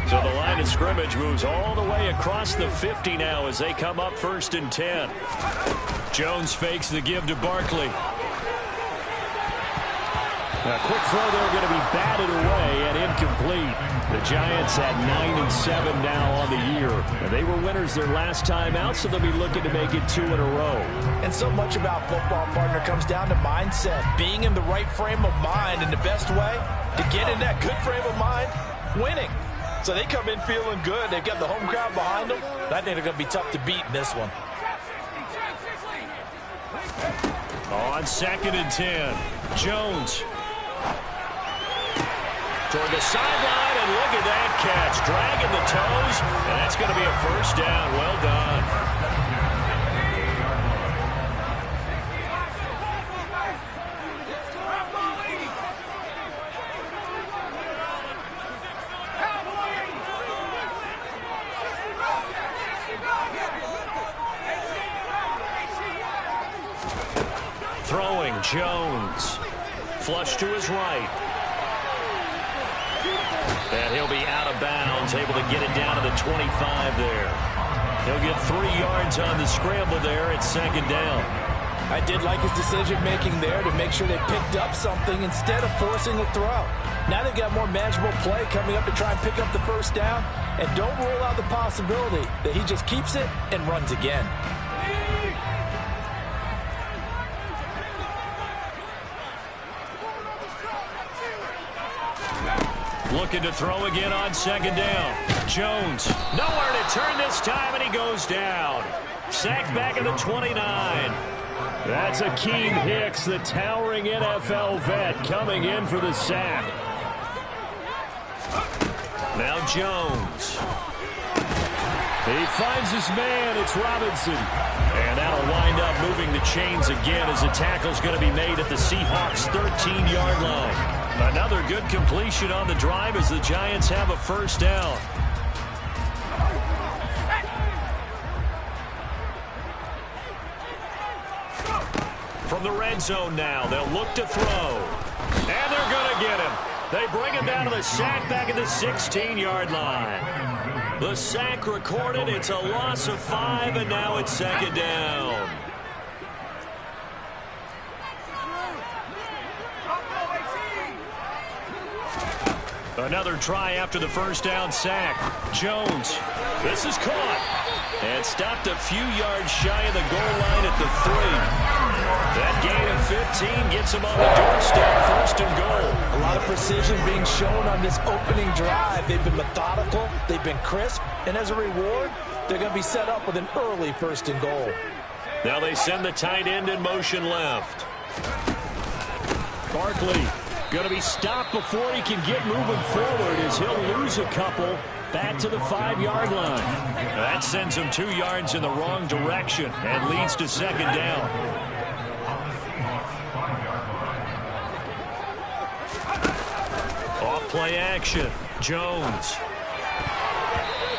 So the line of scrimmage moves all the way across the 50 now as they come up 1st and 10. Jones fakes the give to Barkley. A quick throw there going to be batted away and incomplete. The Giants at 9-7 now on the year. And they were winners their last time out, so they'll be looking to make it 2 in a row. And so much about football, partner, comes down to mindset. Being in the right frame of mind, and the best way to get in that good frame of mind, winning. So they come in feeling good. They've got the home crowd behind them. I think they're going to be tough to beat in this one. On 2nd and 10, Jones. Toward the sideline, and look at that catch. Dragging the toes, and that's going to be a 1st down. Well done. Throwing, Jones. Flush to his right. And he'll be out of bounds, able to get it down to the 25 there. He'll get 3 yards on the scramble there at 2nd down. I did like his decision-making there to make sure they picked up something instead of forcing a throw. Now they've got more manageable play coming up to try and pick up the 1st down. And don't rule out the possibility that he just keeps it and runs again. Looking to throw again on 2nd down. Jones, nowhere to turn this time, and he goes down. Sacked back at the 29. That's Akeem Hicks, the towering NFL vet, coming in for the sack. Now Jones. He finds his man. It's Robinson. And that'll wind up moving the chains again as the tackle's going to be made at the Seahawks' 13-yard line. Another good completion on the drive as the Giants have a 1st down. From the red zone now, they'll look to throw. And they're going to get him. They bring him down to the sack back at the 16-yard line. The sack recorded. It's a loss of 5, and now it's 2nd down. Another try after the 1st down sack. Jones. This is caught. And stopped a few yards shy of the goal line at the 3. That gain of 15 gets him on the doorstep, 1st and goal. A lot of precision being shown on this opening drive. They've been methodical. They've been crisp. And as a reward, they're going to be set up with an early 1st and goal. Now they send the tight end in motion left. Barkley going to be stopped before he can get moving forward as he'll lose a couple back to the 5-yard line. That sends him 2 yards in the wrong direction and leads to 2nd down. Off play action. Jones.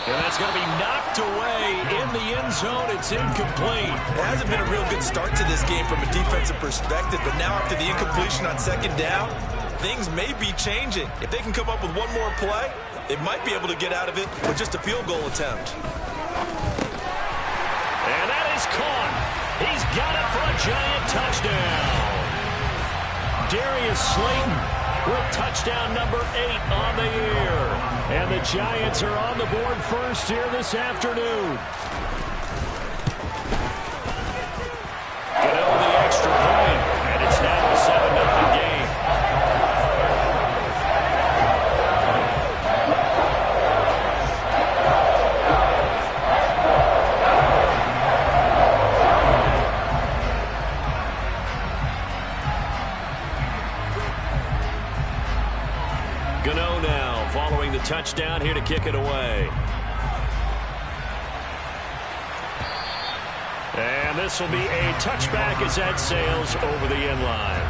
And that's going to be knocked away in the end zone. It's incomplete. It hasn't been a real good start to this game from a defensive perspective, but now after the incompletion on 2nd down, things may be changing. If they can come up with one more play, they might be able to get out of it with just a field goal attempt. And that is caught. He's got it for a Giant touchdown. Darius Slayton with touchdown number 8 on the year. And the Giants are on the board first here this afternoon. Get over the extra point, and it's now a 7-0 game. Gano now following the touchdown here to kick it away. And this will be a touchback as that sails over the end line.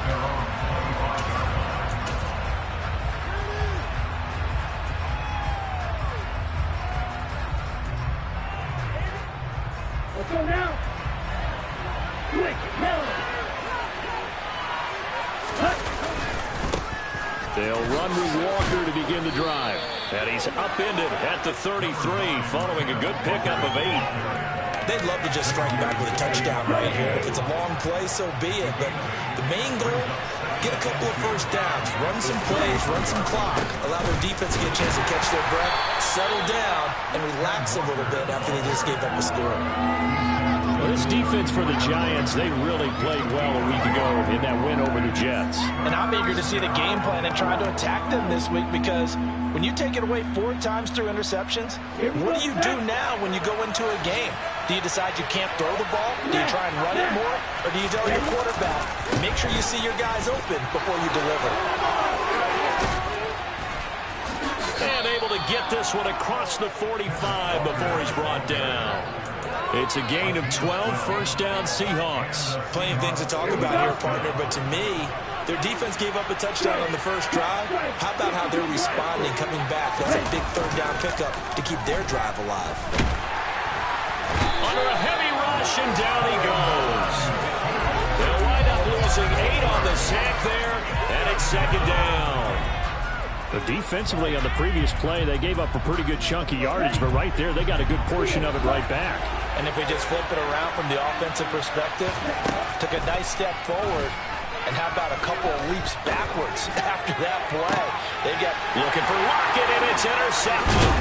Let's go now. Quick, now. They'll run with Walker to begin the drive. And he's upended at the 33 following a good pickup of 8. They'd love to just strike back with a touchdown right here. If it's a long play, so be it. But the main goal, get a couple of first downs, run some plays, run some clock, allow their defense to get a chance to catch their breath, settle down, and relax a little bit after they just gave up a score. Well, this defense for the Giants, they really played well a week ago in that win over the Jets. And I'm eager to see the game plan and try to attack them this week, because when you take it away 4 times through interceptions, what do you do now when you go into a game? Do you decide you can't throw the ball? Do you try and run it more? Or do you tell your quarterback, make sure you see your guys open before you deliver? And able to get this one across the 45 before he's brought down. It's a gain of 12, first down Seahawks. Plenty of things to talk about here, partner, but to me, their defense gave up a touchdown on the first drive. How about how they're responding, coming back? That's a big third down pickup to keep their drive alive. Under a heavy rush, and down he goes. They'll wind up losing 8 on the sack there, and it's second down. But defensively on the previous play, they gave up a pretty good chunk of yardage, but right there, they got a good portion of it right back. And if we just flip it around from the offensive perspective, took a nice step forward, and how about a couple of leaps backwards after that play? They get looking for Lockett, and it's intercepted.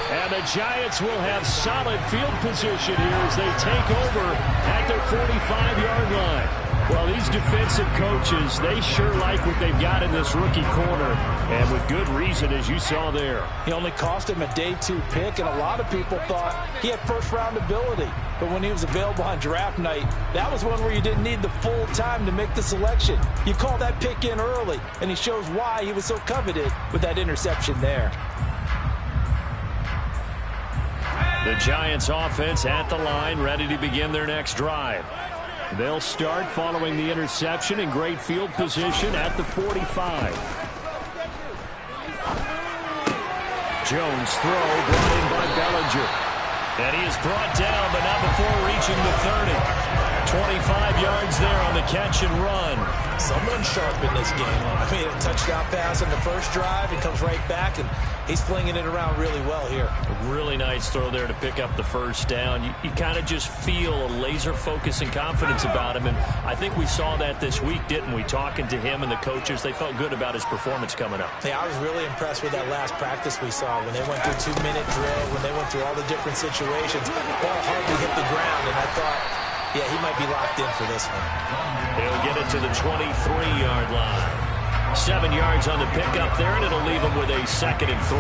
And the Giants will have solid field position here as they take over at their 45-yard line. Well, these defensive coaches, they sure like what they've got in this rookie corner, and with good reason, as you saw there. He only cost him a day 2 pick, and a lot of people thought he had first-round ability. But when he was available on draft night, that was one where you didn't need the full time to make the selection. You call that pick in early, and he shows why he was so coveted with that interception there. The Giants offense at the line, ready to begin their next drive. They'll start following the interception in great field position at the 45. Jones throw brought in by Bellinger. And he is brought down, but not before reaching the 30. 25 yards there on the catch and run. Someone sharp in this game. I mean, a touchdown pass on the first drive. He comes right back, and he's flinging it around really well here. A really nice throw there to pick up the first down. You kind of just feel a laser focus and confidence about him, and I think we saw that this week, didn't we? Talking to him and the coaches, they felt good about his performance coming up. Hey, I was really impressed with that last practice we saw when they went through 2-minute drill, when they went through all the different situations. Ball hardly hit the ground, and I thought, yeah, he might be locked in for this one. They'll get it to the 23-yard line. 7 yards on the pickup there, and it'll leave them with a 2nd and 3.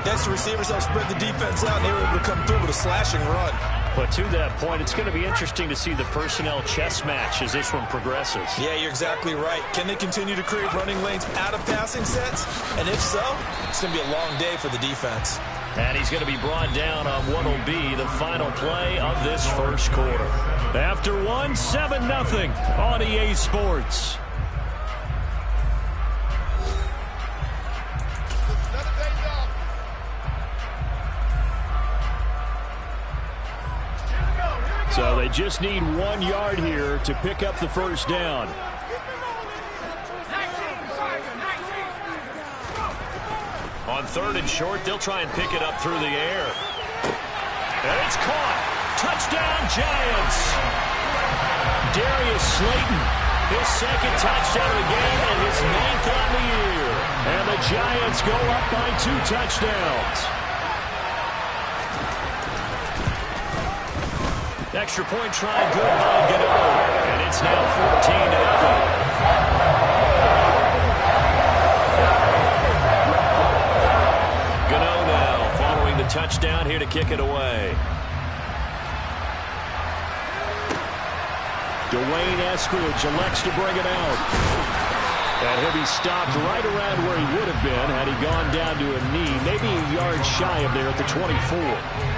That's the receivers help spread the defense out, and they were able to come through with a slashing run. But to that point, it's going to be interesting to see the personnel chess match as this one progresses. Yeah, you're exactly right. Can they continue to create running lanes out of passing sets? And if so, it's going to be a long day for the defense. And he's going to be brought down on what will be the final play of this first quarter. After one, 7-0 on EA Sports. So they just need 1 yard here to pick up the first down. On 3rd and short, they'll try and pick it up through the air. And it's caught. Touchdown, Giants. Darius Slayton, his 2nd touchdown of the game and his 9th on the year. And the Giants go up by 2 touchdowns. Extra point try good by Gano. And it's now 14-0. Touchdown here to kick it away. Dwayne Eskridge elects to bring it out. And he'll be stopped right around where he would have been had he gone down to a knee, maybe a yard shy of there at the 24.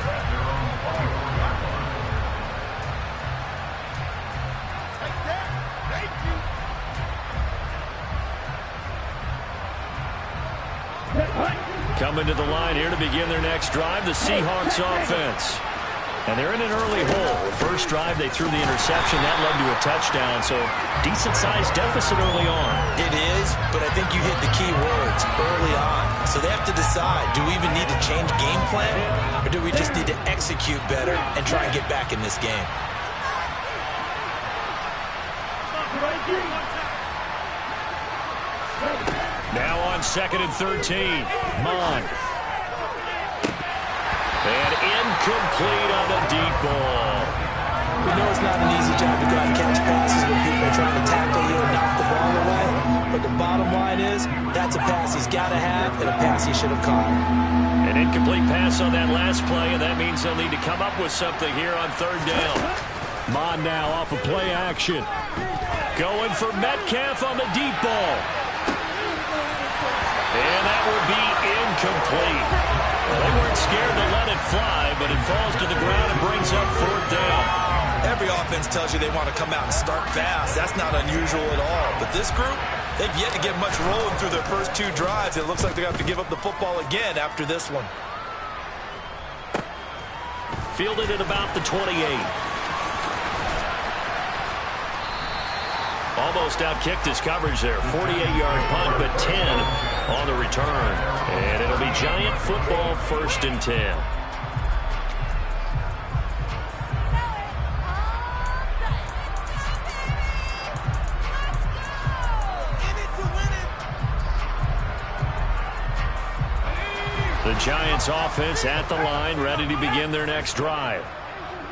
Coming to the line here to begin their next drive, the Seahawks offense. And they're in an early hole. First drive, they threw the interception. That led to a touchdown, so decent-sized deficit early on. It is, is, but I think you hit the key words early on. So they have to decide, do we even need to change game plan, or do we just need to execute better and try and get back in this game? Now on 2nd and 13. Mon. And incomplete on the deep ball. We know it's not an easy job to go out and catch passes when people are trying to tackle you and knock the ball away. But the bottom line is, that's a pass he's got to have and a pass he should have caught. An incomplete pass on that last play, and that means they'll need to come up with something here on 3rd down. Mon now off of play action. Going for Metcalf on the deep ball. And that will be incomplete. Well, they weren't scared to let it fly, but it falls to the ground and brings up 4th down. Every offense tells you they want to come out and start fast. That's not unusual at all. But this group, they've yet to get much rolling through their first 2 drives. It looks like they're going to have to give up the football again after this one. Fielded at about the 28. Almost out-kicked his coverage there. 48-yard punt, but 10 on the return. And it'll be Giant football, 1st and 10. The Giants offense at the line, ready to begin their next drive.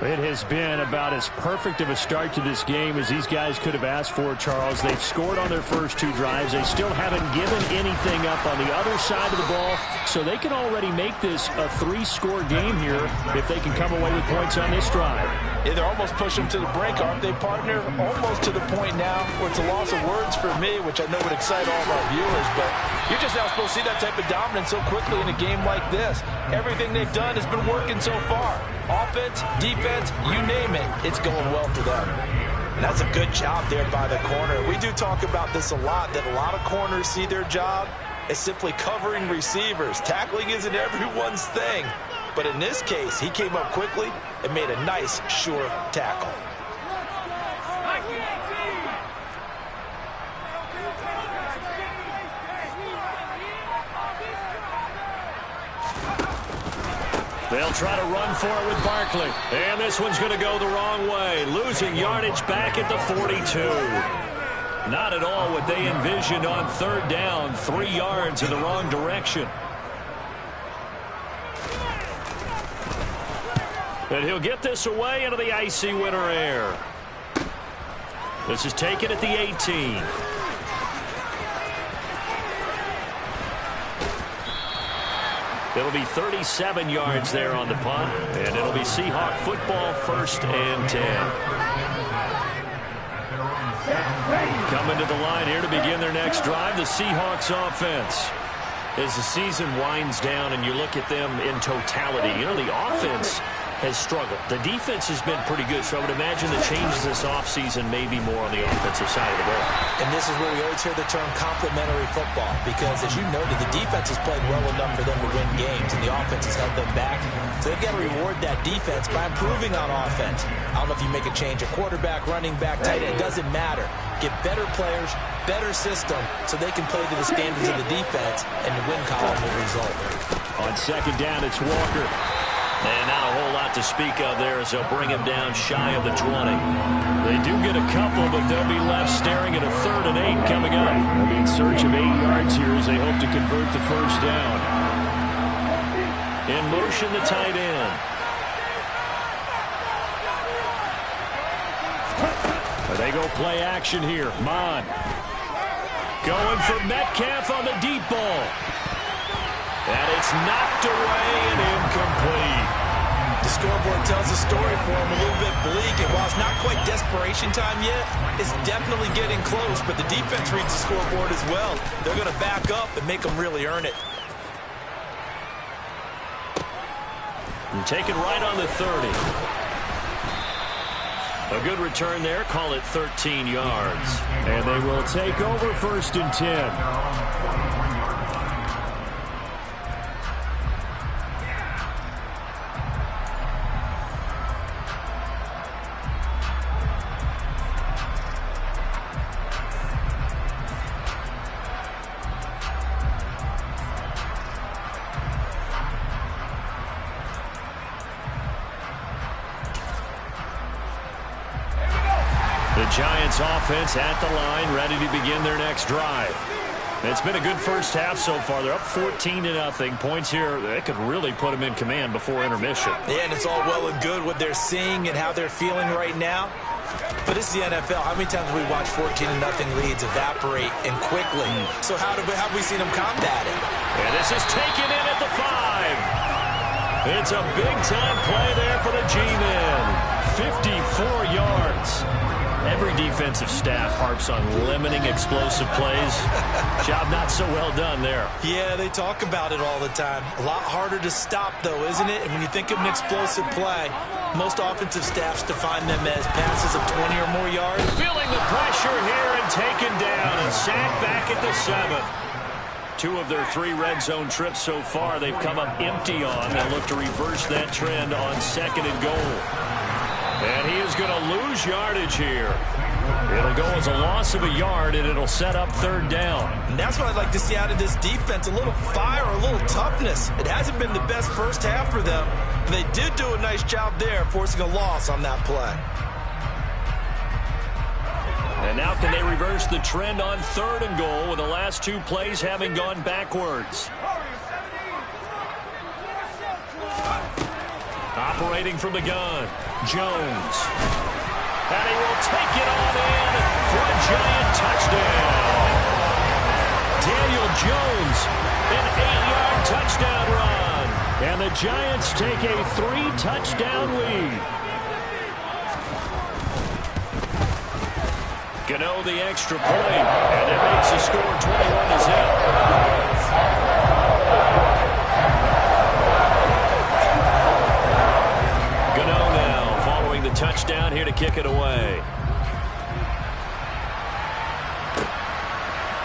It has been about as perfect of a start to this game as these guys could have asked for, Charles. They've scored on their first 2 drives. They still haven't given anything up on the other side of the ball, so they can already make this a 3-score game here if they can come away with points on this drive. Yeah, they're almost pushing to the brink, aren't they, partner? Almost to the point now where it's a loss of words for me, which I know would excite all of our viewers, but you're just now supposed to see that type of dominance so quickly in a game like this. Everything they've done has been working so far. Offense, defense, you name it, it's going well for them. And that's a good job there by the corner. We do talk about this a lot, that a lot of corners see their job as simply covering receivers. Tackling isn't everyone's thing. But in this case, he came up quickly and made a nice, sure tackle. They'll try to run for it with Barkley. And this one's going to go the wrong way. Losing yardage back at the 42. Not at all what they envisioned on 3rd down. 3 yards in the wrong direction. And he'll get this away into the icy winter air. This is taken at the 18. It'll be 37 yards there on the punt, and it'll be Seahawk football, 1st and 10. Coming to the line here to begin their next drive, the Seahawks offense. As the season winds down and you look at them in totality, you know, the offense has struggled. The defense has been pretty good, so I would imagine the changes this offseason may be more on the offensive side of the ball. And this is where we always hear the term complementary football, because as you noted, the defense has played well enough for them to win games, and the offense has held them back. So they've got to reward that defense by improving on offense. I don't know if you make a change, a quarterback, running back, tight end, it doesn't matter. Get better players, better system, so they can play to the standards of the defense, and the win column will result. On 2nd down, it's Walker. And not a whole lot to speak of there as they'll bring him down shy of the 20. They do get a couple, but they'll be left staring at a 3rd and 8 coming up. They'll be in search of 8 yards here as they hope to convert the 1st down. In motion, the tight end. They go play action here. Mon. Going for Metcalf on the deep ball. And it's knocked away and incomplete. The scoreboard tells the story for him, a little bit bleak, and while it's not quite desperation time yet, it's definitely getting close, but the defense reads the scoreboard as well. They're going to back up and make them really earn it. And taken right on the 30. A good return there, call it 13 yards. And they will take over 1st and 10. The Giants offense at the line, ready to begin their next drive. It's been a good first half so far. They're up 14-0. Points here, they could really put them in command before intermission. Yeah, and it's all well and good what they're seeing and how they're feeling right now. But this is the NFL. How many times have we watched 14-0 leads evaporate and quickly? So how have we seen them combat it? And this is taken in at the 5. It's a big-time play there for the G-men. 54 yards. Every defensive staff harps on limiting explosive plays. Job not so well done there. Yeah, they talk about it all the time. A lot harder to stop, though, isn't it? And when you think of an explosive play, most offensive staffs define them as passes of 20 or more yards. Feeling the pressure here and taken down and sacked back at the 7. 2 of their 3 red zone trips so far they've come up empty on. They'll look to reverse that trend on 2nd and goal. And he is going to lose yardage here. It'll go as a loss of a yard, and it'll set up 3rd down. And that's what I'd like to see out of this defense, a little fire, a little toughness. It hasn't been the best first half for them, but they did do a nice job there, forcing a loss on that play. And now can they reverse the trend on 3rd and goal with the last 2 plays having gone backwards? Operating from the gun, Jones. And he will take it on in for a Giant touchdown. Daniel Jones, an 8-yard touchdown run. And the Giants take a 3-touchdown lead. Gano the extra point, and it makes the score 21-0. Touchdown here to kick it away.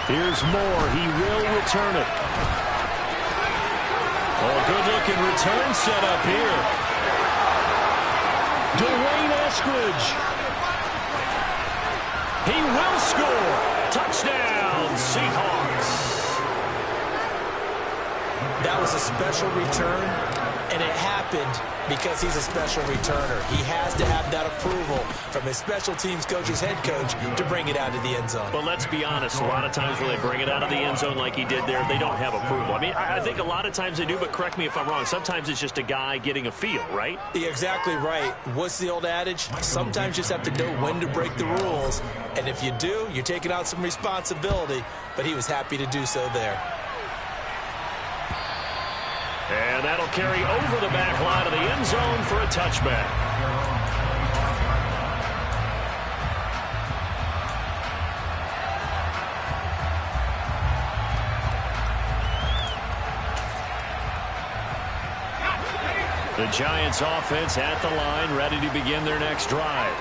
Here's Moore. He will return it. Oh, good-looking return set up here. Dwayne Eskridge. He will score. Touchdown, Seahawks. That was a special return, and it happened because he's a special returner. He has to have that approval from his special teams coach's head coach to bring it out of the end zone. But let's be honest, a lot of times when they bring it out of the end zone like he did there, they don't have approval. I mean, I think a lot of times they do, but correct me if I'm wrong. Sometimes it's just a guy getting a feel, right? You're exactly right. What's the old adage? Sometimes you just have to know when to break the rules. And if you do, you're taking out some responsibility. But he was happy to do so there. And that'll carry over the back line of the end zone for a touchback. The Giants offense at the line, ready to begin their next drive.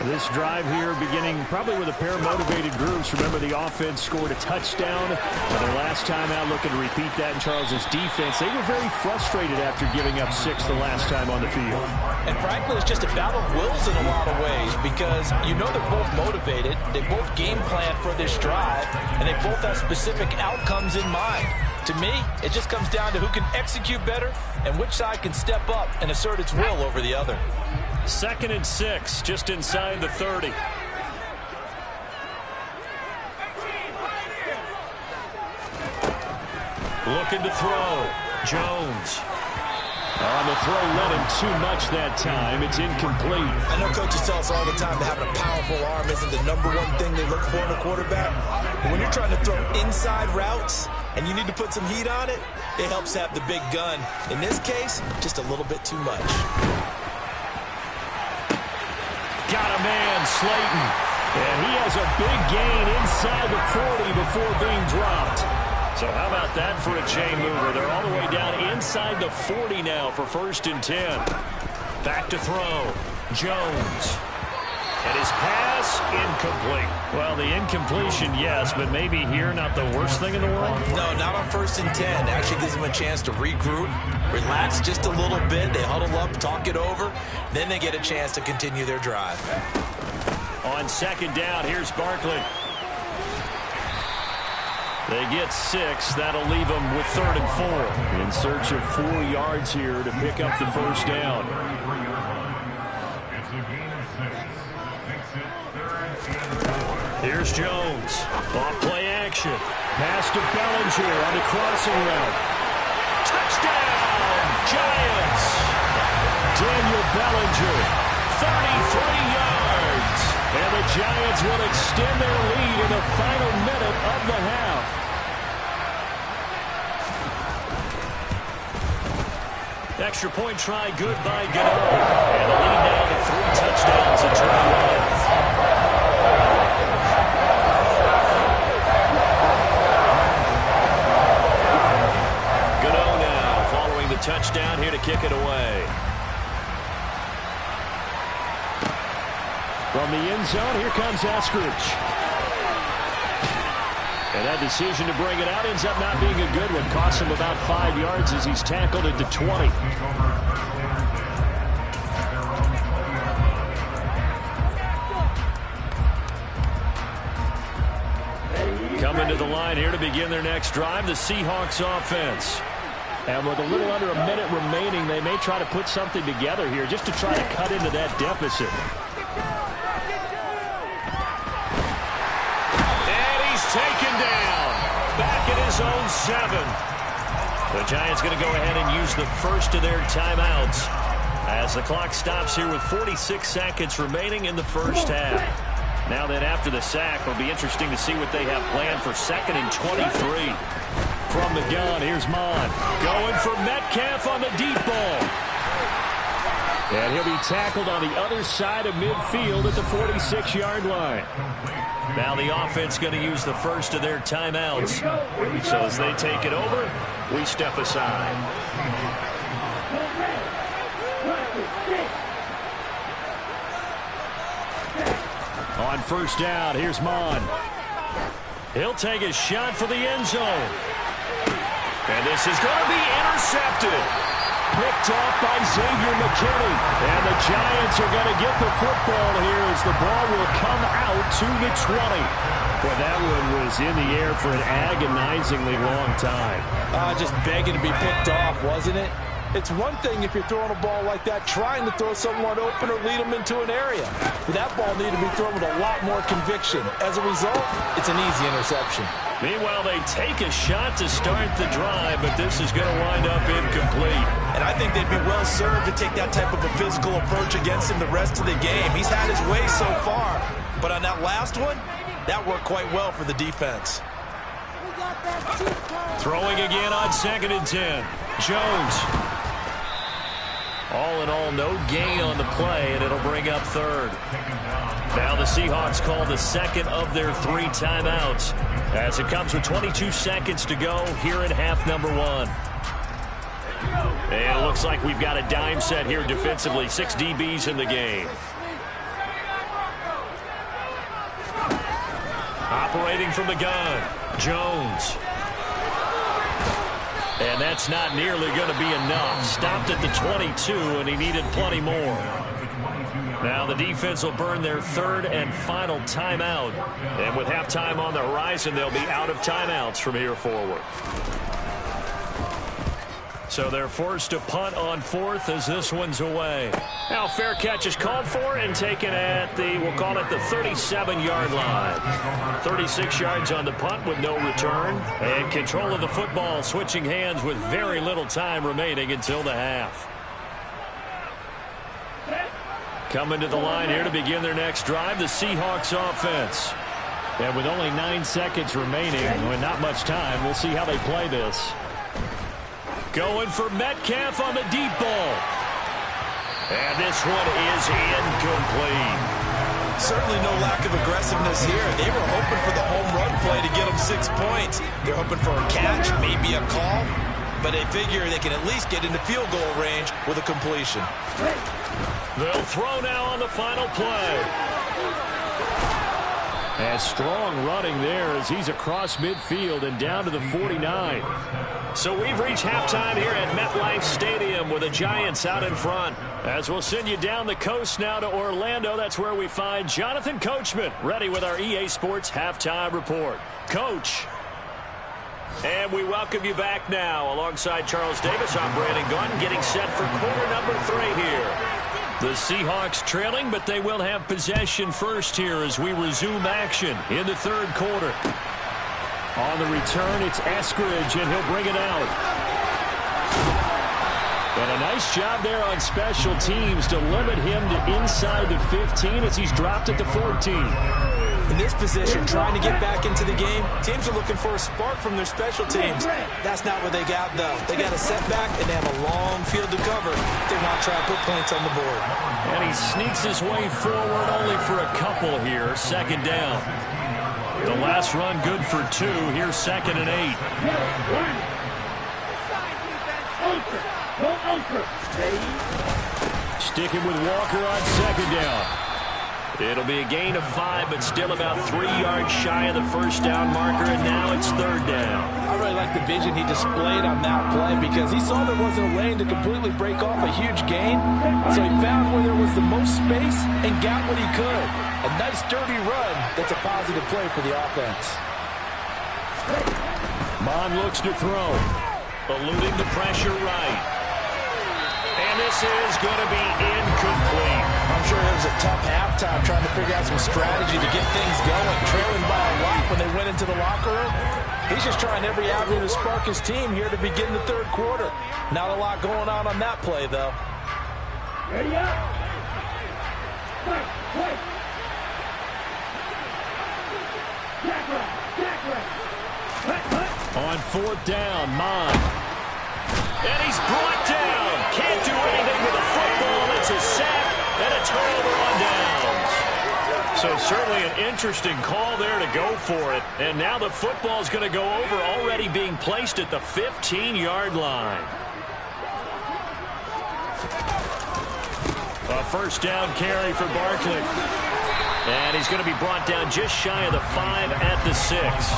This drive here beginning probably with a pair of motivated groups. Remember, the offense scored a touchdown. And their last time out, looking to repeat that in Charles's defense. They were very frustrated after giving up 6 the last time on the field. And frankly, it's just a battle of wills in a lot of ways because you know they're both motivated. They both game plan for this drive, and they both have specific outcomes in mind. To me, it just comes down to who can execute better and which side can step up and assert its will over the other. 2nd and 6, just inside the 30. Looking to throw. Jones. On the throw, led him too much that time. It's incomplete. I know coaches tell us all the time that having a powerful arm isn't the #1 thing they look for in a quarterback. But when you're trying to throw inside routes and you need to put some heat on it, it helps have the big gun. In this case, just a little bit too much. Got a man, Slayton. And he has a big gain inside the 40 before being dropped. So how about that for a chain mover? They're all the way down inside the 40 now for 1st and 10. Back to throw. Jones. And his pass, incomplete. Well, the incompletion, yes, but maybe here not the worst thing in the world? No, not on 1st and 10. Actually gives them a chance to regroup, relax just a little bit. They huddle up, talk it over. Then they get a chance to continue their drive. On 2nd down, here's Barkley. They get 6. That'll leave them with 3rd and 4. In search of 4 yards here to pick up the 1st down. It's a gain of 6. Makes it 3rd Here's Jones. Off play action. Pass to Bellinger on the crossing route. Touchdown, Giants. Daniel Bellinger, 33 yards. And the Giants will extend their lead in the final minute of the half. Extra point try good by Godot. And the lead now to 3 touchdowns at 21. Touchdown here to kick it away. From the end zone, here comes Eskridge. And that decision to bring it out ends up not being a good one. Costs him about 5 yards as he's tackled at the 20. Coming to the line here to begin their next drive, the Seahawks offense. And with a little under a minute remaining, they may try to put something together here just to try to cut into that deficit. And he's taken down. Back at his own 7. The Giants going to go ahead and use the first of their timeouts as the clock stops here with 46 seconds remaining in the first half. Now then, after the sack, it'll be interesting to see what they have planned for 2nd and 23. From the gun, here's Mon. Going for Metcalf on the deep ball. And he'll be tackled on the other side of midfield at the 46-yard line. Now the offense going to use the first of their timeouts. So as they take it over, we step aside. On first down, here's Mon. He'll take a shot for the end zone. And this is going to be intercepted. Picked off by Xavier McKinney. And the Giants are going to get the football here as the ball will come out to the 20. Boy, that one was in the air for an agonizingly long time. Just begging to be picked off, wasn't it? It's one thing if you're throwing a ball like that, trying to throw someone open or lead them into an area. But that ball needed to be thrown with a lot more conviction. As a result, it's an easy interception. Meanwhile, they take a shot to start the drive, but this is going to wind up incomplete. And I think they'd be well served to take that type of a physical approach against him the rest of the game. He's had his way so far, but on that last one, that worked quite well for the defense. Throwing again on 2nd and 10. Jones. All in all, no gain on the play, and it'll bring up 3rd. Now the Seahawks call the 2nd of their 3 timeouts as it comes with 22 seconds to go here in half number 1. And it looks like we've got a dime set here defensively. 6 DBs in the game. Operating from the gun, Jones. And that's not nearly going to be enough. Stopped at the 22, and he needed plenty more. Now the defense will burn their 3rd and final timeout. And with halftime on the horizon, they'll be out of timeouts from here forward. So they're forced to punt on 4th as this one's away. Now fair catch is called for and taken at the, we'll call it the 37-yard line. 36 yards on the punt with no return. And control of the football switching hands with very little time remaining until the half. Coming to the line here to begin their next drive, the Seahawks offense. And with only 9 seconds remaining, with not much time, we'll see how they play this. Going for Metcalf on the deep ball. And this one is incomplete. Certainly no lack of aggressiveness here. They were hoping for the home run play to get them 6 points. They're hoping for a catch, maybe a call. But they figure they can at least get into field goal range with a completion. They'll throw now on the final play. And strong running there as he's across midfield and down to the 49. So we've reached halftime here at MetLife Stadium with the Giants out in front. As we'll send you down the coast now to Orlando, that's where we find Jonathan Coachman ready with our EA Sports Halftime Report. Coach. And we welcome you back now. Alongside Charles Davis, I'm Brandon Gaudin getting set for quarter number 3 here. The Seahawks trailing, but they will have possession first here as we resume action in the third quarter. On the return, it's Eskridge, and he'll bring it out. And a nice job there on special teams to limit him to inside the 15 as he's dropped at the 14. In this position, trying to get back into the game, teams are looking for a spark from their special teams. That's not what they got, though. They got a setback, and they have a long field to cover. They want to try to put points on the board. And he sneaks his way forward only for a couple here. Second down. The last run good for 2. Here's 2nd and 8. Sticking with Walker on 2nd down. It'll be a gain of 5, but still about 3 yards shy of the first down marker, and now it's 3rd down. I really like the vision he displayed on that play because he saw there wasn't a lane to completely break off a huge gain, so he found where there was the most space and got what he could. A nice, dirty run that's a positive play for the offense. Mon looks to throw, eluding the pressure right. And this is going to be incomplete. I'm sure it was a tough halftime trying to figure out some strategy to get things going, trailing by a lot when they went into the locker room. He's just trying every avenue to spark his team here to begin the third quarter. Not a lot going on that play, though. Ready up. Fight. On 4th down, Mon. And he's brought down. Can't do anything with the football. It's a sack and a turnover on downs. So certainly an interesting call there to go for it. And now the football's going to go over, already being placed at the 15-yard line. A first down carry for Barkley. And he's going to be brought down just shy of the 5 at the 6.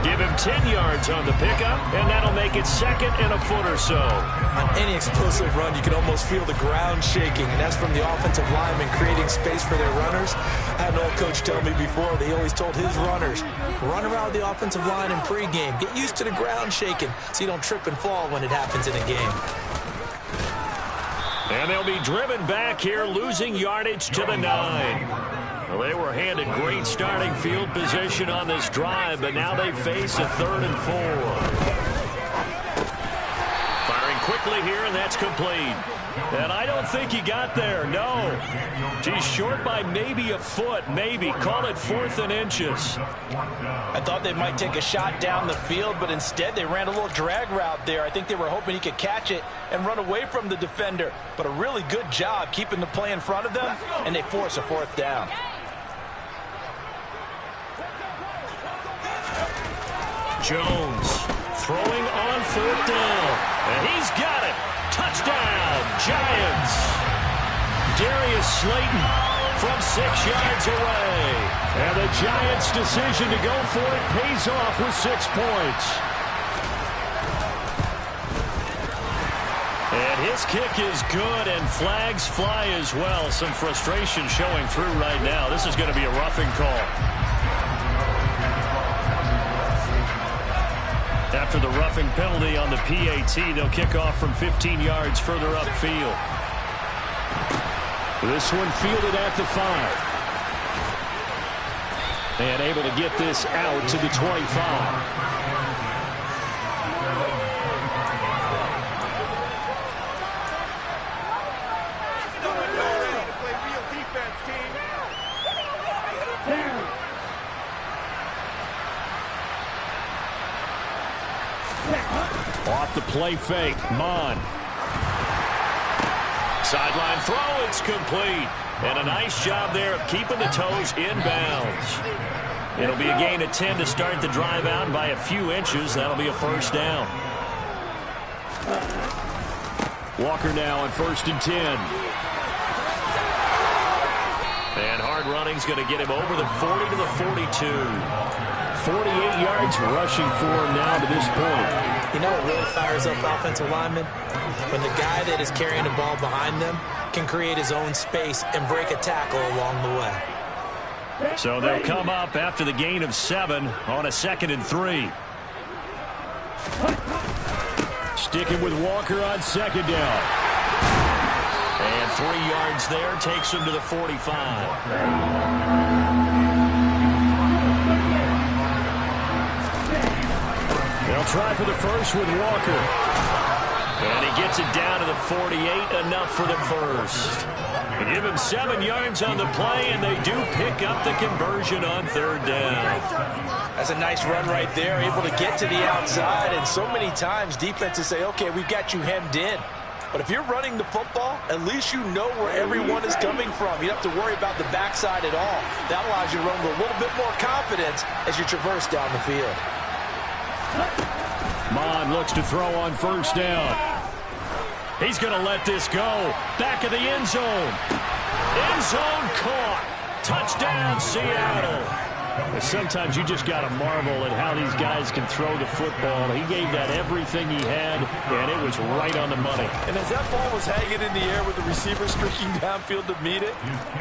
Give him 10 yards on the pickup, and that'll make it 2nd and a foot or so. On any explosive run, you can almost feel the ground shaking, and that's from the offensive linemen creating space for their runners. I had an old coach tell me before that he always told his runners, run around the offensive line in pregame. Get used to the ground shaking so you don't trip and fall when it happens in a game. And they'll be driven back here, losing yardage to the 9. Well, they were handed great starting field position on this drive, but now they face a 3rd and 4. Firing quickly here, and that's complete. And I don't think he got there, no. He's short by maybe a foot, maybe. Call it 4th and inches. I thought they might take a shot down the field, but instead they ran a little drag route there. I think they were hoping he could catch it and run away from the defender. But a really good job keeping the play in front of them, and they force a 4th down. Jones throwing on 4th down. And he's got it. Touchdown, Giants. Darius Slayton from 6 yards away. And the Giants' decision to go for it pays off with 6 points. And his kick is good, and flags fly as well. Some frustration showing through right now. This is going to be a roughing call. After the roughing penalty on the PAT, they'll kick off from 15 yards further upfield. This one fielded at the 5. And able to get this out to the 25. Off the play fake, Mon. Sideline throw, it's complete. And a nice job there of keeping the toes inbounds. It'll be a gain of 10 to start the drive out by a few inches. That'll be a 1st down. Walker now on 1st and 10. And hard running's going to get him over the 40 to the 42. 48 yards rushing for him now to this point. You know what really fires up offensive linemen? When the guy that is carrying the ball behind them can create his own space and break a tackle along the way. So they'll come up after the gain of 7 on a 2nd and 3. Sticking with Walker on 2nd down. And 3 yards there takes him to the 45. They'll try for the first with Walker. And he gets it down to the 48, enough for the first. They give him 7 yards on the play, and they do pick up the conversion on 3rd down. That's a nice run right there, able to get to the outside. And so many times defenses say, okay, we've got you hemmed in. But if you're running the football, at least you know where everyone is coming from. You don't have to worry about the backside at all. That allows you to run with a little bit more confidence as you traverse down the field. Mond looks to throw on 1st down. He's going to let this go. Back of the end zone. End zone caught. Touchdown, Seattle. Sometimes you just got to marvel at how these guys can throw the football. He gave that everything he had, and it was right on the money. And as that ball was hanging in the air with the receiver streaking downfield to meet it,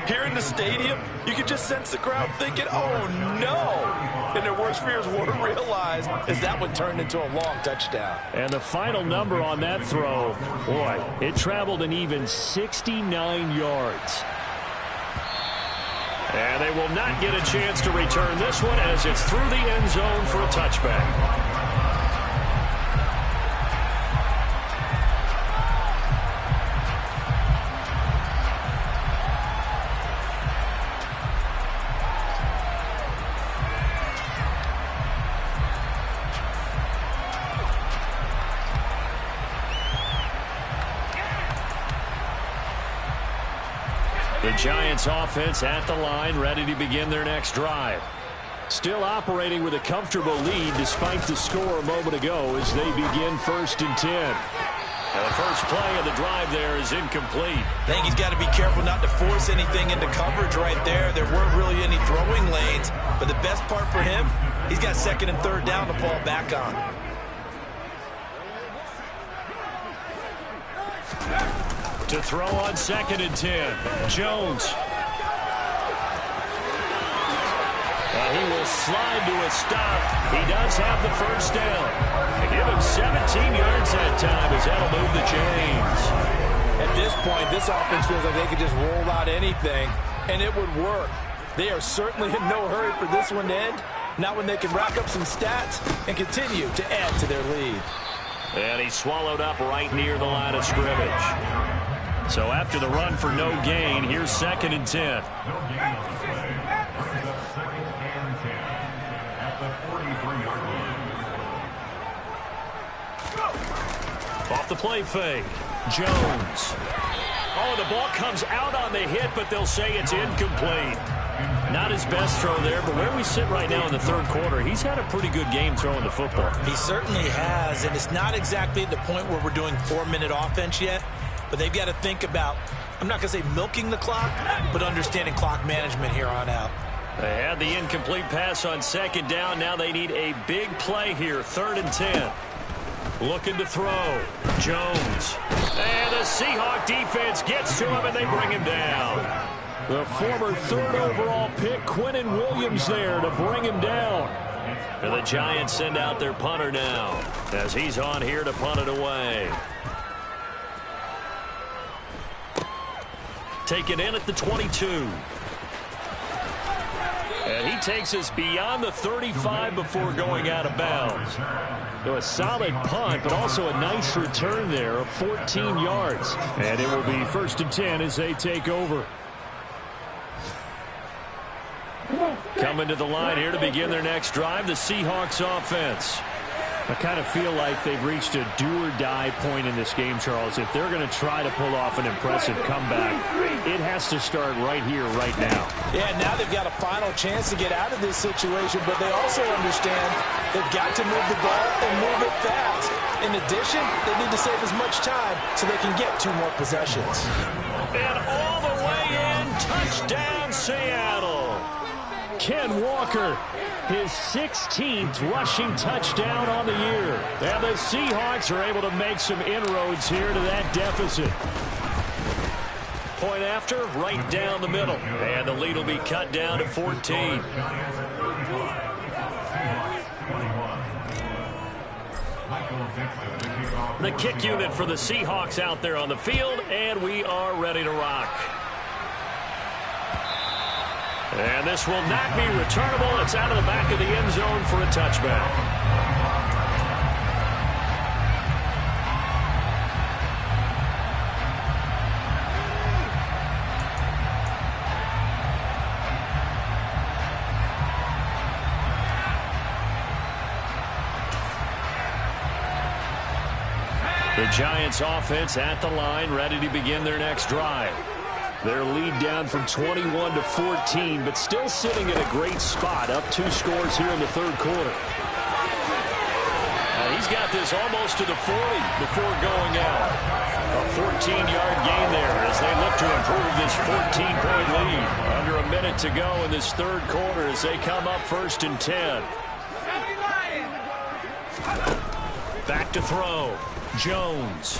here in the stadium, you could just sense the crowd thinking, oh, no. And their worst fears were realized as that one turned into a long touchdown. And the final number on that throw, boy, it traveled an even 69 yards. And they will not get a chance to return this one as it's through the end zone for a touchback. The Giants offense at the line, ready to begin their next drive. Still operating with a comfortable lead despite the score a moment ago as they begin 1st and 10. And the first play of the drive there is incomplete. I think he's got to be careful not to force anything into coverage right there. There weren't really any throwing lanes, but the best part for him, he's got 2nd and 3rd down to fall back on. To throw on 2nd and 10. Jones. He will slide to a stop. He does have the 1st down. They give him 17 yards that time as that'll move the chains. At this point, this offense feels like they could just roll out anything, and it would work. They are certainly in no hurry for this one to end. Not when they can rack up some stats and continue to add to their lead. And he's swallowed up right near the line of scrimmage. So after the run for no gain, here's 2nd and 10. Off the play fake. Jones. Oh, the ball comes out on the hit, but they'll say it's incomplete. Not his best throw there, but where we sit right now in the 3rd quarter, he's had a pretty good game throwing the football. He certainly has, and it's not exactly at the point where we're doing 4-minute offense yet, but they've got to think about, I'm not going to say milking the clock, but understanding clock management here on out. They had the incomplete pass on 2nd down. Now they need a big play here, 3rd and 10. Looking to throw. Jones. And the Seahawks defense gets to him, and they bring him down. The former 3rd overall pick, Quinnen Williams, there to bring him down. And the Giants send out their punter now as he's on here to punt it away. Take it in at the 22. And he takes us beyond the 35 before going out of bounds. So a solid punt, but also a nice return there of 14 yards. And it will be 1st and 10 as they take over. Coming to the line here to begin their next drive, the Seahawks offense. I kind of feel like they've reached a do-or-die point in this game, Charles. If they're going to try to pull off an impressive comeback, it has to start right here, right now. Yeah, now they've got a final chance to get out of this situation, but they also understand they've got to move the ball and move it fast. In addition, they need to save as much time so they can get 2 more possessions. And all the way in, touchdown, Seattle. Ken Walker, his 16th rushing touchdown on the year. And the Seahawks are able to make some inroads here to that deficit. Point after, right down the middle. And the lead will be cut down to 14. The kick unit for the Seahawks out there on the field, and we are ready to rock. And this will not be returnable. It's out of the back of the end zone for a touchback. The Giants offense at the line, ready to begin their next drive. Their lead down from 21 to 14, but still sitting in a great spot, up 2 scores here in the third quarter. He's got this almost to the 40 before going out. A 14-yard gain there as they look to improve this 14-point lead. Under a minute to go in this third quarter as they come up 1st and 10. Back to throw. Jones.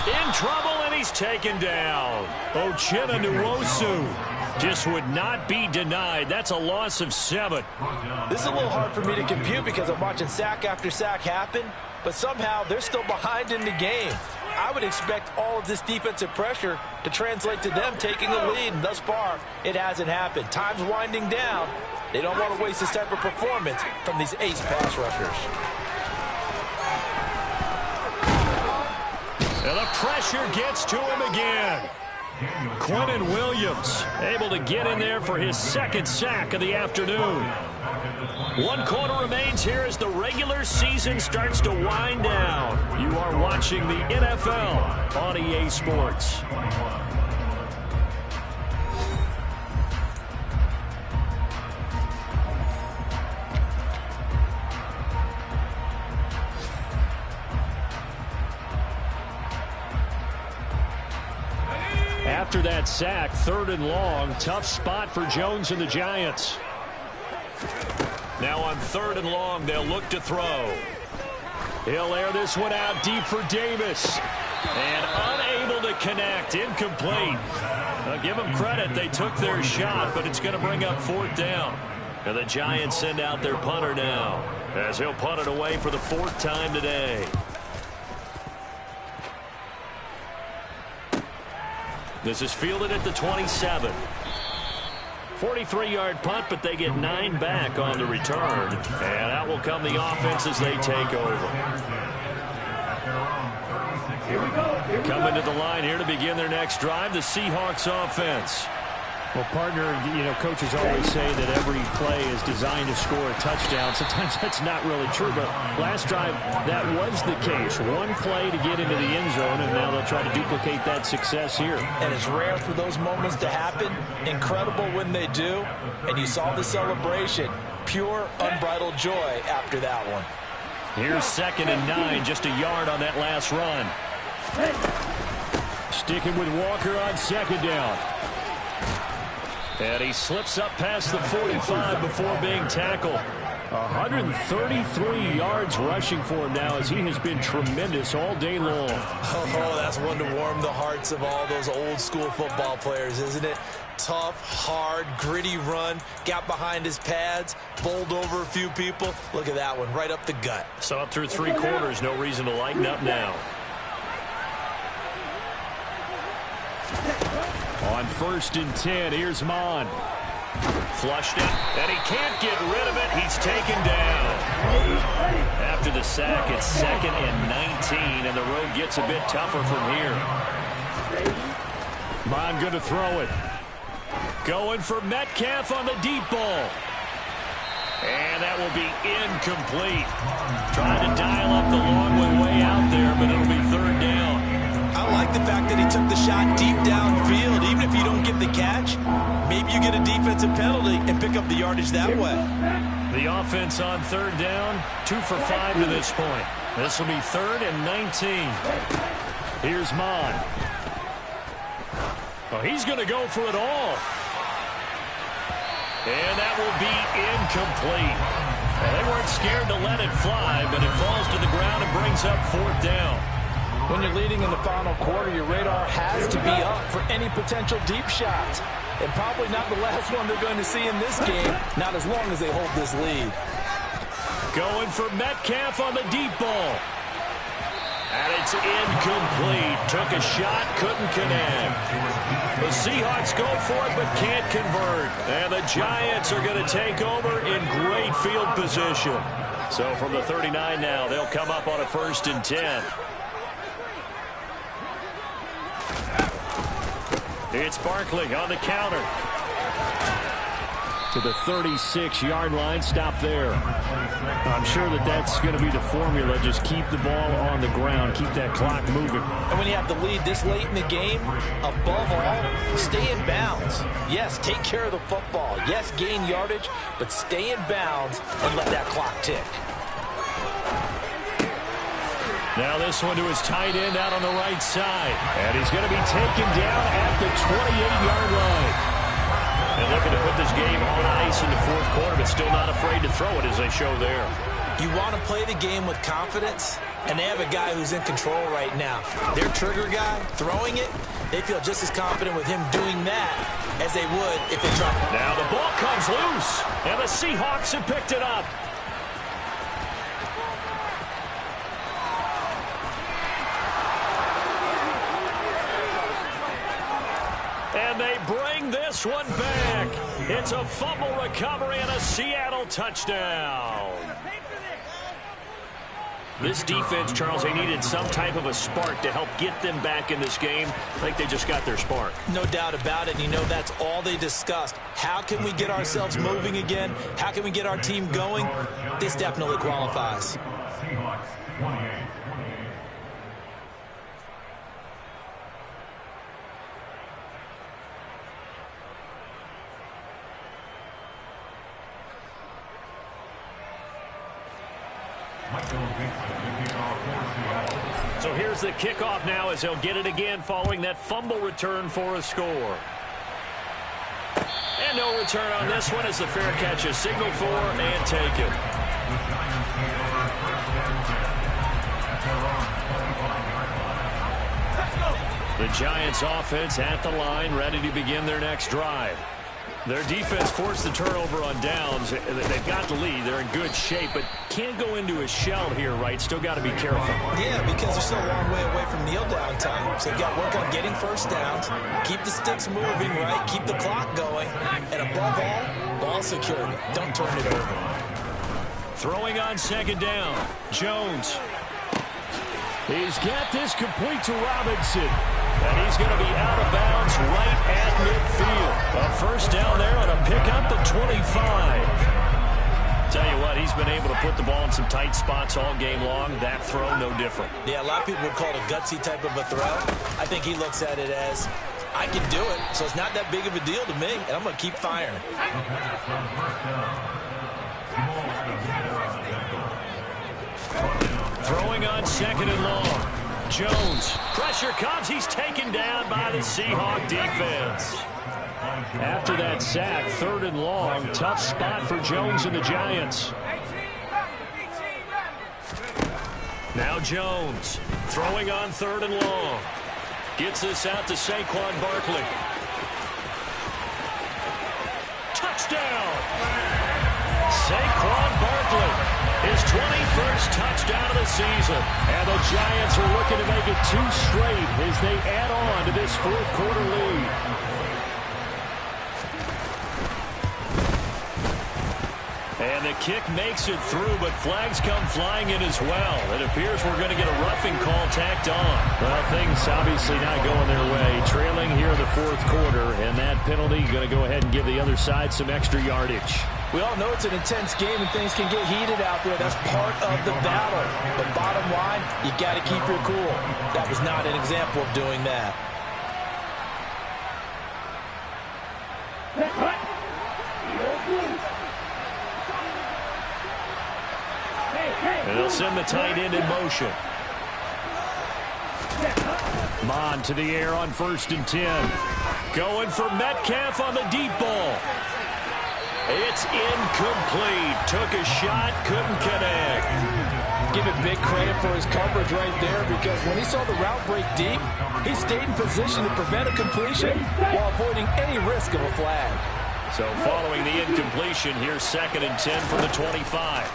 In trouble, and he's taken down. Uchenna Nwosu just would not be denied. That's a loss of 7. This is a little hard for me to compute because I'm watching sack after sack happen, but somehow they're still behind in the game. I would expect all of this defensive pressure to translate to them taking the lead, and thus far, it hasn't happened. Time's winding down. They don't want to waste this type of performance from these ace pass rushers. And the pressure gets to him again. Quentin Williams able to get in there for his 2nd sack of the afternoon. 1 quarter remains here as the regular season starts to wind down. You are watching the NFL on EA Sports. After that sack, 3rd and long, tough spot for Jones and the Giants. Now on 3rd and long, they'll look to throw. He'll air this one out deep for Davis. And unable to connect, incomplete. I'll give them credit, they took their shot, but it's going to bring up 4th down. And the Giants send out their punter now, as he'll punt it away for the 4th time today. This is fielded at the 27. 43-yard punt, but they get 9 back on the return. And out will come the offense as they take over. Coming to the line here to begin their next drive, the Seahawks offense. Well, partner, coaches always say that every play is designed to score a touchdown. Sometimes that's not really true, but last drive, that was the case. 1 play to get into the end zone, and now they'll try to duplicate that success here. And it's rare for those moments to happen. Incredible when they do. And you saw the celebration. Pure, unbridled joy after that one. Here's 2nd and 9, just a yard on that last run. Sticking with Walker on 2nd down. And he slips up past the 45 before being tackled. 133 yards rushing for him now as he has been tremendous all day long. Oh, that's one to warm the hearts of all those old school football players, isn't it? Tough, hard, gritty run. Got behind his pads, bowled over a few people. Look at that one, right up the gut. So up through 3 quarters, no reason to lighten up now. On 1st and 10, here's Mon. Flushed it, and he can't get rid of it. He's taken down. After the sack, it's 2nd and 19, and the road gets a bit tougher from here. Mon going to throw it. Going for Metcalf on the deep ball. And that will be incomplete. Trying to dial up the long way out there, but it'll be 3rd down. I like the fact that he took the shot deep downfield. Even if you don't get the catch, maybe you get a defensive penalty and pick up the yardage that way. The offense on 3rd down, 2 for 5 to this point. This will be 3rd and 19. Here's Mon. Oh, he's going to go for it all. And that will be incomplete. Well, they weren't scared to let it fly, but it falls to the ground and brings up 4th down. When you're leading in the final quarter, your radar has to be up for any potential deep shots. And probably not the last one they're going to see in this game, not as long as they hold this lead. Going for Metcalf on the deep ball. It's incomplete. Took a shot, couldn't connect. The Seahawks go for it but can't convert. And the Giants are going to take over in great field position. So from the 39 now, they'll come up on a 1st and 10. It's Barkley on the counter. To the 36-yard line. Stop there. I'm sure that's going to be the formula. Just keep the ball on the ground. Keep that clock moving. And when you have the lead this late in the game, above all, stay in bounds. Yes, take care of the football. Yes, gain yardage, but stay in bounds and let that clock tick. Now this one to his tight end out on the right side. And he's going to be taken down at the 28-yard line. And looking to put this game on ice in the 4th quarter, but still not afraid to throw it as they show there. You want to play the game with confidence, and they have a guy who's in control right now. Their trigger guy, throwing it, they feel just as confident with him doing that as they would if they tried. Now the ball comes loose, and the Seahawks have picked it up. And they bring this one back. It's a fumble recovery and a Seattle touchdown. This defense, Charles, they needed some type of a spark to help get them back in this game. I think they just got their spark. No doubt about it. And you know that's all they discussed. How can we get ourselves moving again? How can we get our team going? This definitely qualifies. So here's the kickoff now as they'll get it again following that fumble return for a score. And no return on this one as the fair catch is signaled for and taken. The Giants offense at the line, ready to begin their next drive. Their defense forced the turnover on downs. They've got the lead. They're in good shape, but can't go into a shell here, right? Still got to be careful. Yeah, because they're still a long way away from kneel down time. So they've got to work on getting first downs, keep the sticks moving, right? Keep the clock going. And above all, ball security. Don't turn it over. Throwing on 2nd down. Jones. He's got this complete to Robinson. And he's going to be out of bounds right at midfield. A 1st down there on a pickup at 25. Tell you what, he's been able to put the ball in some tight spots all game long. That throw, no different. Yeah, a lot of people would call it a gutsy type of a throw. I think he looks at it as, I can do it, so it's not that big of a deal to me, and I'm going to keep firing. Throwing on 2nd and long. Jones. Pressure comes. He's taken down by the Seahawk defense. After that sack, 3rd and long. Tough spot for Jones and the Giants. Now Jones. Throwing on 3rd and long. Gets this out to Saquon Barkley. Touchdown! Saquon Barkley. His 21st touchdown of the season. And the Giants are looking to make it 2 straight as they add on to this 4th quarter lead. And the kick makes it through, but flags come flying in as well. It appears we're going to get a roughing call tacked on. Well, things obviously not going their way. Trailing here in the 4th quarter, and that penalty going to go ahead and give the other side some extra yardage. We all know it's an intense game and things can get heated out there. That's part of the battle. But bottom line, you got to keep your cool. That was not an example of doing that. And they'll send the tight end in motion. Mon to the air on 1st and 10. Going for Metcalf on the deep ball. It's incomplete. Took a shot, couldn't connect. Give it big credit for his coverage right there, because when he saw the route break deep, he stayed in position to prevent a completion while avoiding any risk of a flag. So following the incompletion, here's 2nd and 10 from the 25.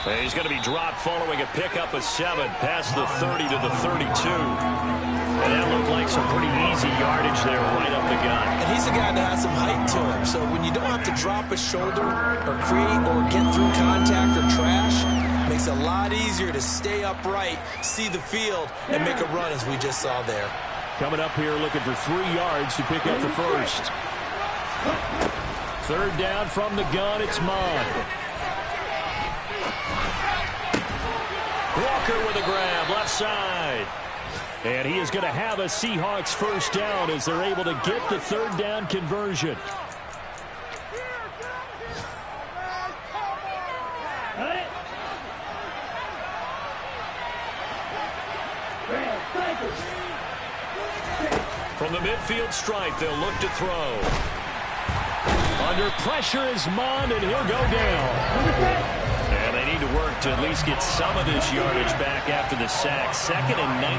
And he's going to be dropped following a pickup of 7 past the 30 to the 32. And that looked like some pretty easy yardage there right up the gut. And he's a guy that has some height to him. So when you don't have to drop a shoulder or create or get through contact or trash, it makes it a lot easier to stay upright, see the field, and make a run as we just saw there. Coming up here looking for 3 yards to pick up the first. 3rd down from the gun. It's Mond. Walker with a grab, left side. And he is going to have a Seahawks first down as they're able to get the 3rd down conversion. From the midfield stripe, they'll look to throw. Under pressure is Mond, and he'll go down. And they need to work to at least get some of this yardage back after the sack. 2nd and 19.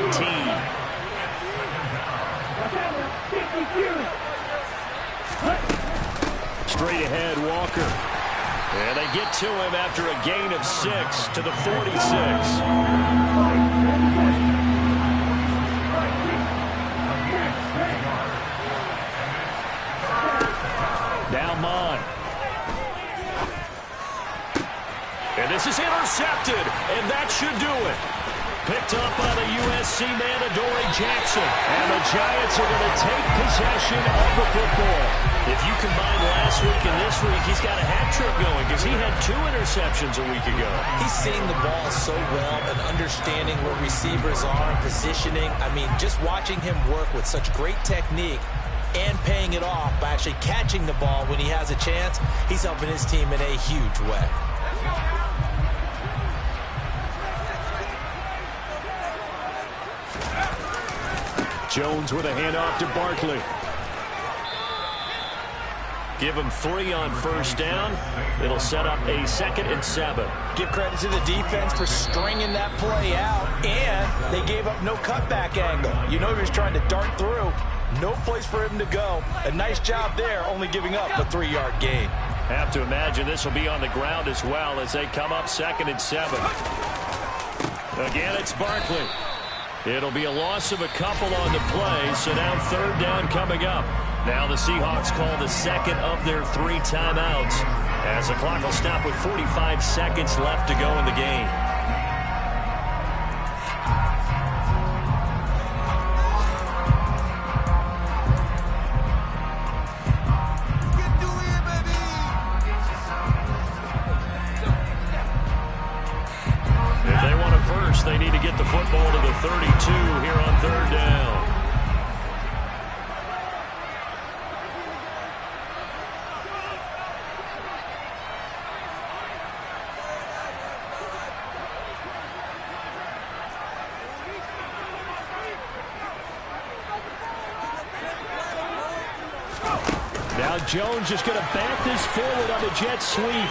Straight ahead, Walker. And they get to him after a gain of 6 to the 46. Now Mond. And this is intercepted, and that should do it. Picked up by the USC man, Adoree Jackson. And the Giants are going to take possession of the football. If you combine last week and this week, he's got a hat trick going because he had 2 interceptions a week ago. He's seeing the ball so well and understanding where receivers are and positioning. I mean, just watching him work with such great technique and paying it off by actually catching the ball when he has a chance, he's helping his team in a huge way. Jones with a handoff to Barkley. Give him 3 on first down. It'll set up a 2nd and 7. Give credit to the defense for stringing that play out, and they gave up no cutback angle. You know he was trying to dart through. No place for him to go. A nice job there, only giving up a 3-yard gain. Have to imagine this will be on the ground as well as they come up 2nd and 7. Again, it's Barkley. It'll be a loss of a couple on the play, so now 3rd down coming up. Now the Seahawks call the 2nd of their 3 timeouts as the clock will stop with 45 seconds left to go in the game. If they want a first, they need to get the football to the 32 here on 3rd down. Now Jones is going to back this forward on the jet sweep.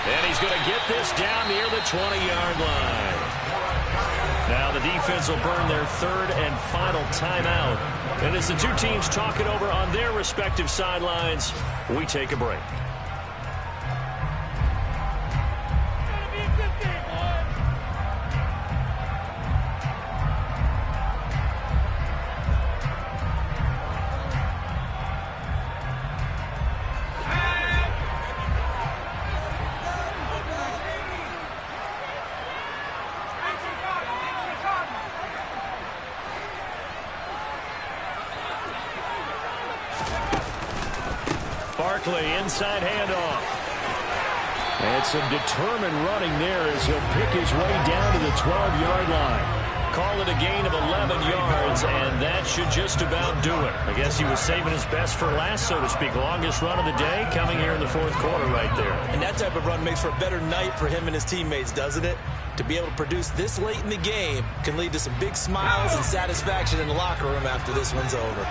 And he's going to get this down near the 20-yard line. Now the defense will burn their 3rd and final timeout. And as the 2 teams talk it over on their respective sidelines, we take a break. Barkley, inside handoff. And some determined running there as he'll pick his way down to the 12-yard line. Call it a gain of 11 yards, and that should just about do it. I guess he was saving his best for last, so to speak. Longest run of the day coming here in the 4th quarter right there. And that type of run makes for a better night for him and his teammates, doesn't it? To be able to produce this late in the game can lead to some big smiles and satisfaction in the locker room after this one's over.